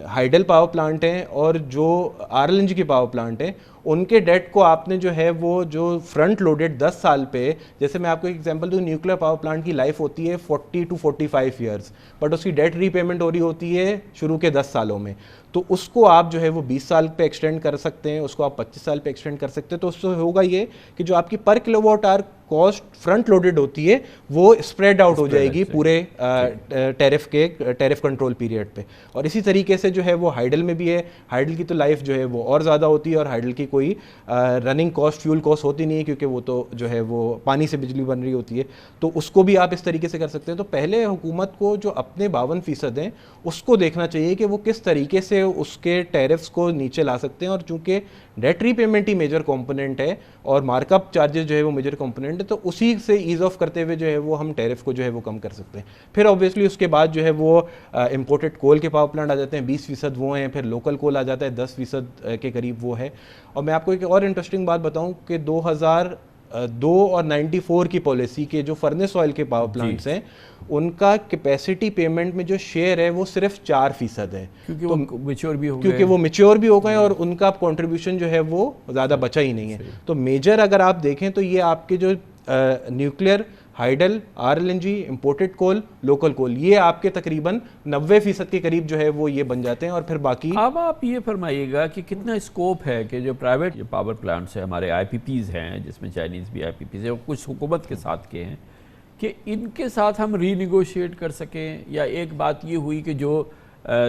ہائیڈل پاور پلانٹ ہیں، اور جو RLNG کے پاور پلانٹ ہیں، ان کے ڈیٹ کو آپ نے جو ہے وہ جو فرنٹ لوڈڈ 10 سال پہ، جیسے میں آپ کو ایک ایگزامپل دوں، نیوکلیر پاور پلانٹ کی لائف ہوتی ہے 40 to 45 ایئرس، بٹ اس کی ڈیٹ ری پیمنٹ ہو رہی ہوتی ہے شروع کے 10 سالوں میں. تو اس کو آپ جو ہے وہ 20 سال پہ ایکسٹینڈ کر سکتے ہیں، اس کو آپ 25 سال پہ ایکسٹینڈ کر سکتے ہیں. تو اس سے ہوگا یہ کہ جو آپ کی per kilo watt hour cost front loaded ہوتی ہے وہ اسپریڈ آؤٹ ہو جائے گی پورے ٹیرف کنٹرول پیریڈ پہ. اور اسی طریقے سے جو ہے وہ ہائیڈل میں بھی ہے. ہائیڈل کی تو لائف جو ہے وہ اور زیادہ ہوتی ہے، اور ہائیڈل کی کوئی رننگ کاسٹ، فیول کاسٹ ہوتی نہیں ہے، کیونکہ وہ تو جو ہے وہ پانی سے بجلی بن رہی ہوتی ہے. تو اس کو بھی آپ اس طریقے سے کر سکتے ہیں. تو پہلے حکومت کو جو اپنے 52% ہیں اس کو دیکھنا چاہیے کہ وہ کس طریقے سے اس کے ٹیرفس کو نیچے لا سکتے ہیں. اور چونکہ ڈیٹ ری پیمنٹ ہی میجر کمپوننٹ ہے اور مارک اپ چارجز جو ہے وہ میجر کمپوننٹ ہے، تو اسی سے ایز آف کرتے ہوئے جو ہے وہ ہم ٹیرف کو جو ہے وہ کم کر سکتے ہیں. پھر اوبویسلی اس کے بعد جو ہے وہ امپورٹڈ کول کے پاور پلانٹ آ جاتے ہیں، 20% وہ ہیں. پھر لوکل کول آ جاتا ہے 10% کے قریب وہ ہے. اور میں آپ کو ایک اور انٹرسٹنگ بات بتاؤں کہ 2002 اور 94 کی پالیسی کے جو فرنس آئل کے پاور پلانٹس ہیں ان کا کیپیسٹی پیمنٹ میں جو شیئر ہے وہ صرف 4% ہے، کیونکہ وہ میچور بھی ہو گئے، کیونکہ وہ میچور بھی ہو گئے اور ان کا کنٹریبیوشن جو ہے وہ زیادہ بچا ہی نہیں ہے. تو میجر اگر آپ دیکھیں تو یہ آپ کے جو نیوکلیر، ہائیڈل، RLNG، امپورٹڈ کول، لوکل کول، یہ آپ کے تقریباً 90% کے قریب جو ہے وہ یہ بن جاتے ہیں. اور پھر باقی اب آپ یہ فرمائیے گا کہ کتنا اسکوپ ہے کہ جو پرائیویٹ پاور پلانٹس ہیں، ہمارے IPPs ہیں جس میں چائنیز بھی IPPs ہیں اور کچھ حکومت کے ساتھ کے ہیں، کہ ان کے ساتھ ہم ری نیگوشیٹ کر سکیں؟ یا ایک بات یہ ہوئی کہ جو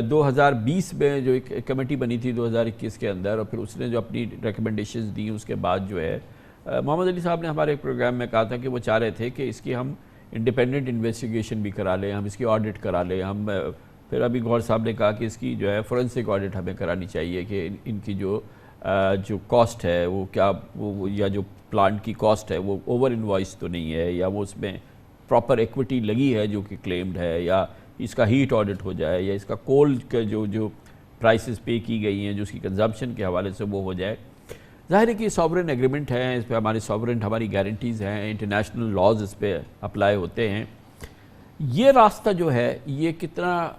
2020 میں جو ایک کمیٹی بنی تھی 2021 کے اندر، اور پھر اس نے جو اپنی ریکمنڈیشنز دی، اس کے بعد جو ہے محمد علی صاحب نے ہمارے ایک پروگرام میں کہا تھا کہ وہ چاہ رہے تھے کہ اس کی ہم انڈیپینڈنٹ انویسٹیگیشن بھی کرا لیں، ہم اس کی آڈٹ کرا لیں. ہم پھر ابھی غور صاحب نے کہا کہ اس کی جو ہے فورنسک آڈٹ ہمیں کرانی چاہیے کہ ان کی جو کاسٹ ہے وہ کیا، وہ یا جو پلانٹ کی کاسٹ ہے وہ اوور انوائس تو نہیں ہے، یا وہ اس میں پراپر ایکویٹی لگی ہے جو کہ کلیمڈ ہے، یا اس کا ہیٹ آڈٹ ہو جائے، یا اس کا کول کے جو پرائسز پے کی گئی ہیں جو اس کی کنزمپشن کے حوالے سے وہ ہو جائے. ظاہر ہے کہ سوورن ایگریمنٹ ہے، اس پہ ہماری سوورن ہماری گارنٹیز ہیں، انٹرنیشنل لاز اس پہ اپلائی ہوتے ہیں. یہ راستہ جو ہے یہ کتنا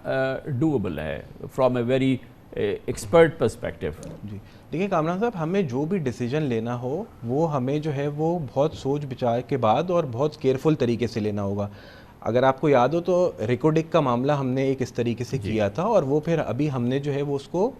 ڈویبل ہے from a very expert perspective? جی دیکھیں کامران صاحب، ہمیں جو بھی ڈیسیجن لینا ہو وہ ہمیں جو ہے وہ بہت سوچ بچار کے بعد اور بہت کیئرفل طریقے سے لینا ہوگا. اگر آپ کو یاد ہو تو ریکوڈک کا معاملہ ہم نے ایک اس طریقے سے کیا تھا، اور وہ پھر ابھی ہم نے جو ہے وہ اس کو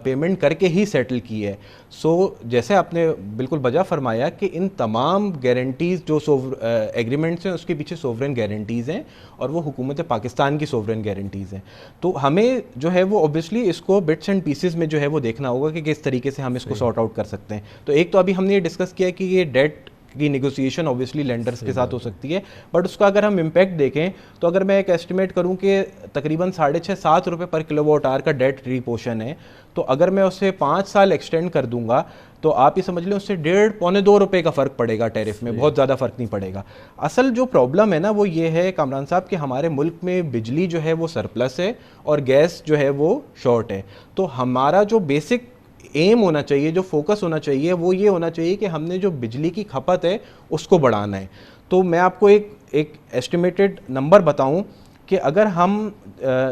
پیمنٹ کر کے ہی سیٹل کی ہے. سو جیسے آپ نے بالکل بجا فرمایا کہ ان تمام گارنٹیز جو ایگریمنٹس ہیں اس کے پیچھے سوورن گارنٹیز ہیں، اور وہ حکومت پاکستان کی سوورن گارنٹیز ہیں. تو ہمیں جو ہے وہ اوبویسلی اس کو بٹس اینڈ پیسز میں جو ہے وہ دیکھنا ہوگا کہ کس طریقے سے ہم اس کو سارٹ آؤٹ کر سکتے ہیں. تو ایک تو ابھی ہم نے یہ ڈسکس کیا کہ یہ ڈیٹ کی نیگوسیشن اوبویسلی لینڈرز کے ساتھ ہو سکتی ہے، بٹ اس کا اگر ہم امپیکٹ دیکھیں تو اگر میں ایک ایسٹیمیٹ کروں کہ تقریباً 6.5-7 روپے پر کلو واٹ آور کا ڈیٹ ریپوشن ہے، تو اگر میں اسے 5 سال ایکسٹینڈ کر دوں گا تو آپ یہ سمجھ لیں اس سے 1.5-2 روپے کا فرق پڑے گا ٹیرف میں، بہت زیادہ فرق نہیں پڑے گا. اصل جو پرابلم ہے نا وہ یہ ہے کامران صاحب کہ ہمارے ملک میں بجلی جو ہے وہ سرپلس ہے اور گیس جو ہے وہ شارٹ ہے. تو ہمارا جو بیسک ایم ہونا چاہیے، جو فوکس ہونا چاہیے، وہ یہ ہونا چاہیے کہ ہم نے جو بجلی کی کھپت ہے اس کو بڑھانا ہے. تو میں آپ کو ایک ایسٹیمیٹڈ نمبر بتاؤں کہ اگر ہم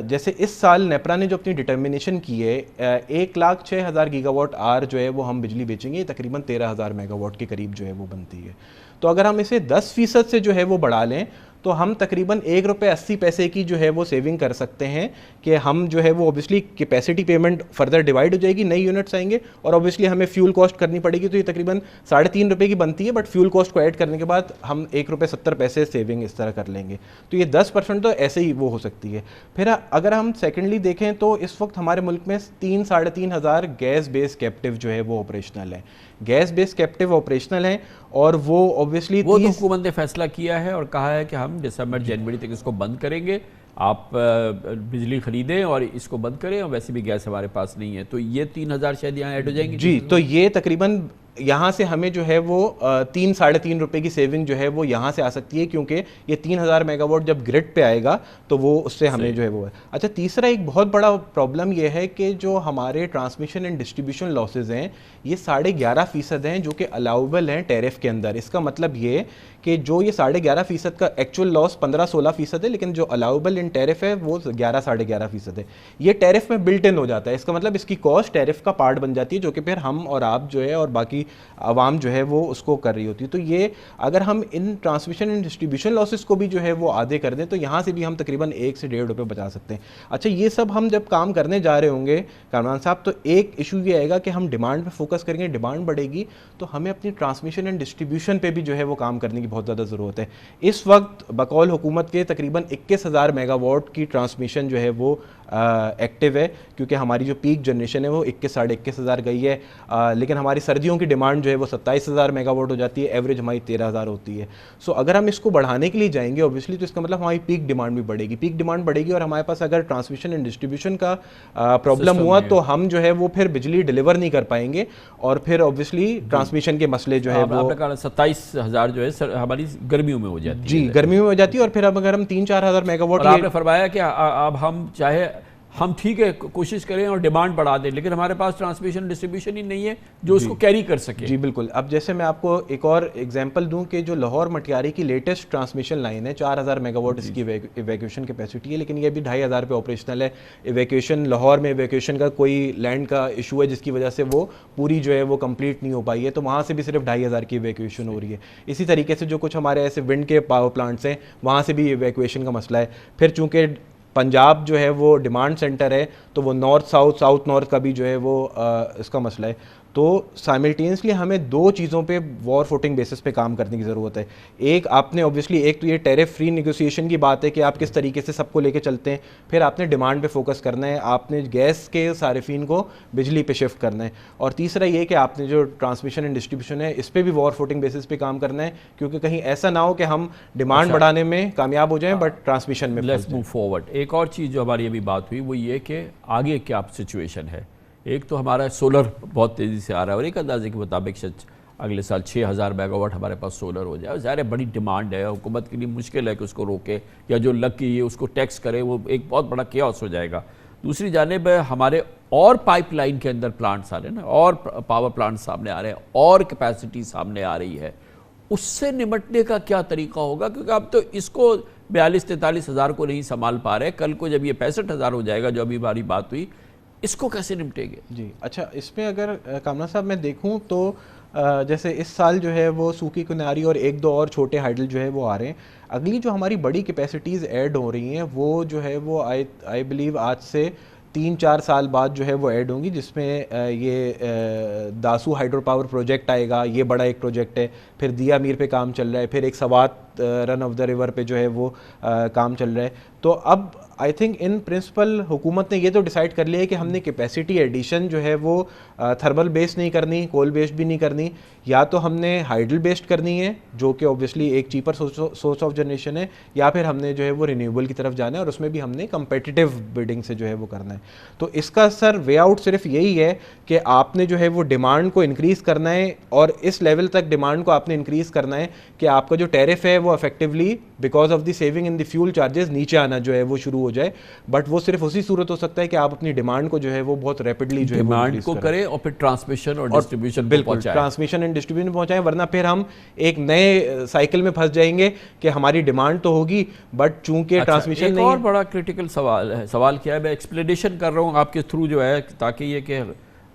جیسے اس سال نیپرا نے جو اپنی ڈٹرمنیشن کی ہے 1,06,000 گیگا واٹ آر جو ہے وہ ہم بجلی بیچیں گے، تقریباً 13,000 میگا واٹ کے قریب جو ہے وہ بنتی ہے. تو اگر ہم اسے 10% سے جو ہے وہ بڑھا لیں تو ہم تقریباً 1 روپے 80 پیسے کی جو ہے وہ سیونگ کر سکتے ہیں کہ ہم جو ہے وہ obviously capacity payment further divide ہو جائے گی, نئی یونٹس آئیں گے اور اوبیسلی ہمیں فیول کاسٹ کرنی پڑے گی, تو یہ تقریباً 3.5 روپے کی بنتی ہے, بٹ فیول کاسٹ کو ایڈ کرنے کے بعد ہم 1 روپے 70 پیسے سیونگ اس طرح کر لیں گے. تو یہ 10% تو ایسے ہی وہ ہو سکتی ہے. پھر اگر ہم سیکنڈلی دیکھیں تو اس وقت ہمارے ملک میں 3-3.5 ہزار گیس بیس کیپٹیو جو ہے وہ آپریشنل ہیں. گیس بیس کیپٹیو آپریشنل ہیں اور وہ اوبیسلی وہ تو حکومت نے فیصلہ کیا ہے اور کہا ہے کہ ہم دسمبر جنوری تک اس کو بند کریں گے, آپ بجلی خریدیں اور اس کو بند کریں, اور ویسے بھی گیس ہمارے پاس نہیں ہے, تو یہ 3,000 شاید یہاں ایڈ ہو جائیں گے. جی, تو یہ تقریباً یہاں سے ہمیں جو ہے وہ 3-3.5 روپے کی سیونگ جو ہے وہ یہاں سے آ سکتی ہے, کیونکہ یہ 3,000 میگا واٹ جب گرڈ پہ آئے گا تو وہ اس سے ہمیں جو ہے وہ ہے. اچھا, تیسرا ایک بہت بڑا پرابلم یہ ہے کہ جو ہمارے ٹرانسمیشن اینڈ ڈسٹریبیوشن لاسز ہیں یہ 11.5% ہیں جو کہ الاؤبل ہیں ٹیرف کے اندر. اس کا مطلب یہ کہ جو یہ 11.5% کا ایکچوئل لاس 15-16% ہے, لیکن جو الاؤبل ان ٹیرف ہے وہ 11-11.5% ہے. یہ ٹیرف میں بلٹ ان ہو جاتا ہے. اس کا مطلب اس کی کاسٹ ٹیرف کا پارٹ بن جاتی ہے, جو کہ پھر ہم اور آپ جو ہے اور باقی عوام جو ہے وہ اس کو کر رہی ہوتی ہے. تو یہ اگر ہم ان ٹرانسمیشن اینڈ ڈسٹریبیوشن لاسز کو بھی جو ہے وہ آدھے کر دیں تو یہاں سے بھی ہم تقریباً 1 سے 1.5 روپے بچا سکتے ہیں. اچھا, یہ سب ہم جب کام کرنے جا رہے ہوں گے کامران صاحب, تو ایک ایشو یہ آئے گا کہ ہم ڈیمانڈ پہ فوکس کریں گے, ڈیمانڈ بڑھے گی تو ہمیں اپنی ٹرانسمیشن اینڈ ڈسٹریبیوشن پہ بھی جو ہے وہ کام کرنے کی بہت زیادہ ضرورت ہے. اس وقت بقول حکومت کے تقریباً 21,000 میگا واٹ کی ٹرانسمیشن جو ہے وہ ایکٹیو ہے, کیونکہ ہماری جو پیک جنریشن ہے وہ 21,000-21,000 گئی ہے, لیکن ہماری سردیوں کی ڈیمانڈ جو ہے وہ 27,000 میگا واٹ ہو جاتی ہے, ایوریج ہماری 13,000 ہوتی ہے. سو اگر ہم اس کو بڑھانے کے لیے جائیں گے اوبیسلی تو اس کا مطلب ہماری پیک ڈیمانڈ بھی بڑھے گی. پیک ڈیمانڈ بڑھے گی اور ہمارے پاس اگر ٹرانسمیشن اینڈ ڈسٹریبیوشن کا پرابلم ہوا تو ہم جو ہے وہ پھر بجلی ڈیلیور نہیں کر پائیں گے, اور پھر اوبیسلی ٹرانسمیشن کے مسئلے جو ہے وہ 27,000 جو ہے ہماری گرمیوں میں ہو جاتی ہے. جی, گرمیوں میں ہو جاتی ہے. اور پھر اب اگر ہم 3-4 ہزار میگا واٹ, آپ نے فرمایا کہ اب ہم چاہے ہم ٹھیک ہے کوشش کریں اور ڈیمانڈ بڑھا دیں, لیکن ہمارے پاس ٹرانسمیشن ڈسٹریبیوشن ہی نہیں ہے جو اس کو کیری کر سکے. جی بالکل. اب جیسے میں آپ کو ایک اور ایگزامپل دوں کہ جو لاہور مٹیاری کی لیٹسٹ ٹرانسمیشن لائن ہے 4,000 میگا واٹ اس کی ایویکیوشن کیپیسٹی ہے, لیکن یہ بھی 2,500 پہ آپریشنل ہے. ایویکیوشن لاہور میں ایویکیوشن کا کوئی لینڈ کا ایشو ہے جس کی وجہ سے وہ پوری جو ہے وہ کمپلیٹ نہیں ہو پائی ہے, تو وہاں سے بھی صرف 2,500 کی ایویکیوشن ہو رہی ہے. اسی طریقے سے جو کچھ ہمارے ایسے ونڈ کے پاور پلانٹس ہیں وہاں سے بھی ایویکویشن کا مسئلہ ہے. پھر چونکہ پنجاب جو ہے وہ ڈیمانڈ سینٹر ہے تو وہ نارتھ ساؤتھ نارتھ کا بھی جو ہے وہ اس کا مسئلہ ہے. تو سائملٹینسلی ہمیں 2 چیزوں پہ وار فوٹنگ بیسس پہ کام کرنے کی ضرورت ہے. ایک آپ نے اوبیسلی ایک تو یہ ٹیرف فری نیگوسیشن کی بات ہے کہ آپ کس طریقے سے سب کو لے کے چلتے ہیں, پھر آپ نے ڈیمانڈ پہ فوکس کرنا ہے, آپ نے گیس کے صارفین کو بجلی پہ شفٹ کرنا ہے, اور تیسرا یہ کہ آپ نے جو ٹرانسمیشن اینڈ ڈسٹریبیوشن ہے اس پہ بھی وار فوٹنگ بیسس پہ کام کرنا ہے, کیونکہ کہیں ایسا نہ ہو کہ ہم ڈیمانڈ بڑھانے میں کامیاب ہو جائیں بٹ ٹرانسمیشن میں. Let's move forward. ایک اور چیز جو ہماری ابھی بات ہوئی وہ یہ کہ آگے کیا سچویشن ہے. ایک تو ہمارا سولر بہت تیزی سے آ رہا ہے اور ایک اندازے کے مطابق اگلے سال 6,000 میگا واٹ ہمارے پاس سولر ہو جائے. ظاہر ہے بڑی ڈیمانڈ ہے, حکومت کے لیے مشکل ہے کہ اس کو روکے یا جو لگ کی اس کو ٹیکس کرے, وہ ایک بہت بڑا کیوس ہو جائے گا. دوسری جانب ہمارے اور پائپ لائن کے اندر پلانٹس آ رہے ہیں نا, اور پاور پلانٹ سامنے آ رہے ہیں, اور کیپیسٹی سامنے آ رہی ہے. اس سے نمٹنے کا کیا طریقہ ہوگا, کیونکہ اب تو اس کو 42-43 ہزار کو نہیں سنبھال پا رہے, کل کو جب یہ 65,000 ہو جائے گا جو ابھی ہماری بات ہوئی, اس کو کیسے نمٹیں گے؟ جی اچھا, اس میں اگر کامران صاحب میں دیکھوں تو جیسے اس سال جو ہے وہ سوکی کناری اور 1-2 اور چھوٹے ہائیڈل جو ہے وہ آ رہے ہیں. اگلی جو ہماری بڑی کیپیسٹیز ایڈ ہو رہی ہیں وہ جو ہے وہ آئی بلیو آج سے 3-4 سال بعد جو ہے وہ ایڈ ہوں گی, جس میں یہ داسو ہائیڈرو پاور پروجیکٹ آئے گا, یہ بڑا ایک پروجیکٹ ہے. پھر دیا میر پہ کام چل رہا ہے, پھر ایک سوات رن آف دا ریور پہ جو ہے وہ کام چل رہا ہے. تو اب آئی تھنک ان پرنسپل حکومت نے یہ تو ڈیسائیڈ کر لیا ہے کہ ہم نے کیپیسٹی ایڈیشن جو ہے وہ تھرمل بیسڈ نہیں کرنی, کول بیسڈ بھی نہیں کرنی, یا تو ہم نے ہائیڈل بیسڈ کرنی ہے جو کہ اوبیسلی ایک چیپر سورس آف جنریشن ہے, یا پھر ہم نے جو ہے وہ رینیوبل کی طرف جانا ہے, اور اس میں بھی ہم نے کمپیٹیٹیو بڈنگ سے جو ہے وہ کرنا ہے. تو اس کا سر وے آؤٹ صرف یہی ہے کہ آپ نے جو ہے وہ ڈیمانڈ کو انکریز کرنا ہے, اور اس لیول تک ڈیمانڈ کو آپ نے انکریز کرنا ہے کہ آپ کا جو ٹیرف ہے وہ effectively because of the saving in the fuel charges نیچے آنا جو ہے وہ شروع ہو جائے. بٹ وہ صرف اسی صورت ہو سکتا ہے کہ آپ اپنی ڈیمانڈ کو جو ہے وہ بہت ریپڈلی جو ہے ڈیمانڈ کو کریں اور پھر ٹرانسمیشن اور ڈسٹریبیوشن بالکل ٹرانسمیشن اینڈ ڈسٹریبیوشن پہنچائیں, ورنہ پھر ہم ایک نئے سائیکل میں پھنس جائیں گے کہ ہماری ڈیمانڈ تو ہوگی بٹ چونکہ ٹرانسمیشن نہیں. ایک اور بڑا کریٹیکل سوال کیا ہے, میں ایکسپلینیشن کر رہا ہوں آپ کے تھرو جو ہے تاکہ یہ کہ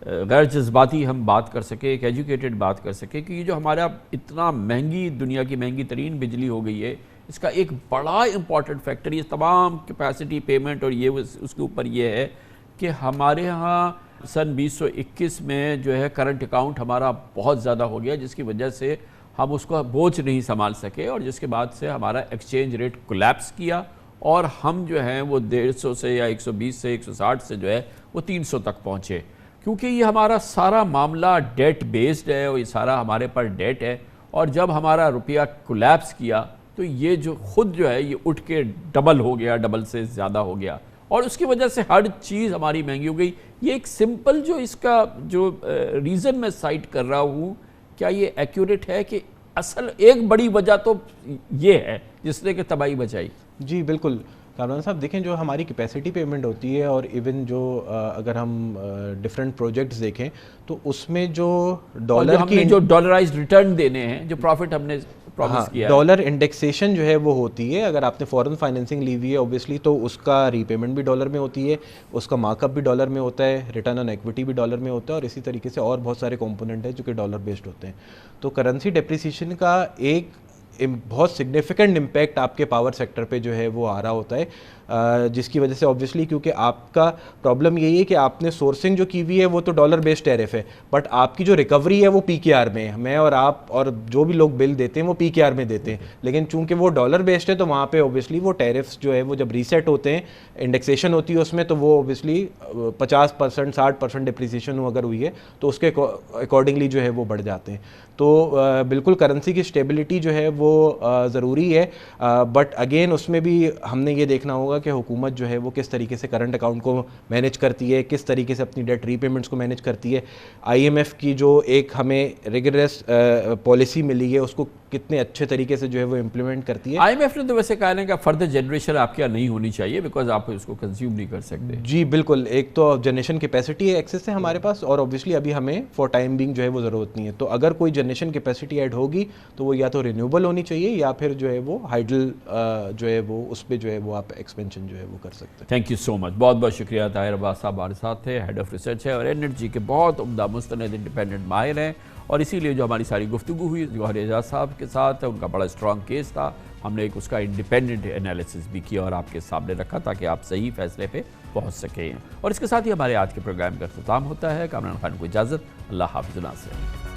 غیر جذباتی ہم بات کر سکیں, ایک ایجوکیٹڈ بات کر سکیں, کہ یہ جو ہمارا اتنا مہنگی دنیا کی مہنگی ترین بجلی ہو گئی ہے, اس کا ایک بڑا امپورٹنٹ فیکٹر یہ تمام کیپیسٹی پیمنٹ اور یہ اس کے اوپر یہ ہے کہ ہمارے ہاں سن 2021 میں جو ہے کرنٹ اکاؤنٹ ہمارا بہت زیادہ ہو گیا، جس کی وجہ سے ہم اس کو بوجھ نہیں سنبھال سکے، اور جس کے بعد سے ہمارا ایکسچینج ریٹ کولیپس کیا اور ہم جو ہیں وہ 150 سے یا 120 سے 160 سے جو ہے وہ 300 تک پہنچے، کیونکہ یہ ہمارا سارا معاملہ ڈیٹ بیسڈ ہے اور یہ سارا ہمارے پر ڈیٹ ہے، اور جب ہمارا روپیہ کولیپس کیا تو یہ جو خود جو ہے یہ اٹھ کے ڈبل ہو گیا، ڈبل سے زیادہ ہو گیا، اور اس کی وجہ سے ہر چیز ہماری مہنگی ہو گئی۔ یہ ایک سمپل جو اس کا جو ریزن میں سائٹ کر رہا ہوں، کیا یہ ایکوریٹ ہے کہ اصل ایک بڑی وجہ تو یہ ہے جس نے کہ تباہی بچائی؟ جی بالکل کامران صاحب، دیکھیں جو ہماری کیپیسٹی پیمنٹ ہوتی ہے اور ایون جو اگر ہم ڈیفرنٹ پروجیکٹس دیکھیں تو اس میں جو ڈالر کی جو ڈالرائزڈ ریٹرن دینے ہیں، جو پروفٹ ہم نے پرومس کیا ہے، ڈالر انڈیکسیشن جو ہے وہ ہوتی ہے۔ اگر آپ نے فورن فائنینسنگ لی ہوئی ہے اوبیسلی تو اس کا ری پیمنٹ بھی ڈالر میں ہوتی ہے، اس کا مارک اپ بھی ڈالر میں ہوتا ہے، ریٹرن آن ایکویٹی بھی ڈالر میں ہوتا ہے، اور اسی طریقے سے اور بہت سارے کمپوننٹ ہیں جو کہ ڈالر بیسڈ ہوتے ہیں۔ تو کرنسی ڈیپریسیشن کا ایک بہت سگنیفیکنٹ امپیکٹ آپ کے پاور سیکٹر پہ جو ہے وہ آ رہا ہوتا ہے، جس کی وجہ سے اوبویسلی کیونکہ آپ کا پرابلم یہی ہے کہ آپ نے سورسنگ جو کی ہوئی ہے وہ تو ڈالر بیسڈ ٹیرف ہے، بٹ آپ کی جو ریکوری ہے وہ پی کے آر میں ہے، میں اور آپ اور جو بھی لوگ بل دیتے ہیں وہ پی کے آر میں دیتے ہیں، لیکن چونکہ وہ ڈالر بیسڈ ہے تو وہاں پہ اوبویسلی وہ ٹیرفس جو ہے وہ جب ریسیٹ ہوتے ہیں، انڈیکسیشن ہوتی ہے اس میں، تو وہ اوبویسلی 50% 60% ڈپریسیشن اگر ہوئی ہے تو اس کے اکارڈنگلی جو ہے وہ بڑھ جاتے ہیں۔ تو بالکل کرنسی کی اسٹیبلٹی جو ہے وہ ضروری ہے، بٹ اگین اس میں بھی ہم نے یہ دیکھنا ہوگا کہ حکومت جو ہے وہ کس طریقے سے کرنٹ اکاؤنٹ کو مینیج کرتی ہے، کس طریقے سے اپنی ڈیٹ ری پیمنٹس کو مینیج کرتی ہے، آئی ایم ایف کی جو ایک ہمیں ریگولرس پالیسی ملی ہے اس کو کتنے اچھے طریقے سے جو ہے وہ امپلیمنٹ کرتی ہے۔ آئی ایم ایف نے تو ویسے کہا ہے کہ فردر جنریشن آپ کے یہاں نہیں ہونی چاہیے بیکاز آپ اس کو کنزیوم نہیں کر سکتے۔ جی بالکل، ایک تو جنریشن کیپیسٹی ہے ایکسس ہے ہمارے پاس، اور اوبویسلی ابھی ہمیں فار ٹائم بینگ جو ہے وہ ضرورت نہیں ہے، تو اگر کوئی جنریشن کیپیسٹی ایڈ ہوگی تو وہ یا تو رینیوبل ہونی چاہیے یا پھر جو ہے وہ ہائیڈل جو ہے وہ اس پہ جو ہے وہ آپ ایکسپینشن جو ہے وہ کر سکتے ہیں۔ تھینک یو سو مچ، بہت بہت شکریہ۔ طاہر عباس صاحب ہمارے ساتھ تھے، ہیڈ آف ریسرچ ہے اور انرجی کے بہت عمدہ مستند انڈیپینڈنٹ ماہر ہیں، اور اسی لیے جو ہماری ساری گفتگو ہوئی جوہر اعجاز صاحب کے ساتھ، ان کا بڑا اسٹرانگ کیس تھا، ہم نے ایک اس کا انڈیپینڈنٹ انالیسس بھی کیا اور آپ کے سامنے رکھا تاکہ آپ صحیح فیصلے پہ پہنچ سکیں، اور اس کے ساتھ ہی ہمارے آج کے پروگرام کا اختتام ہوتا ہے۔ کامران خان کو اجازت، اللہ حافظ ناصر۔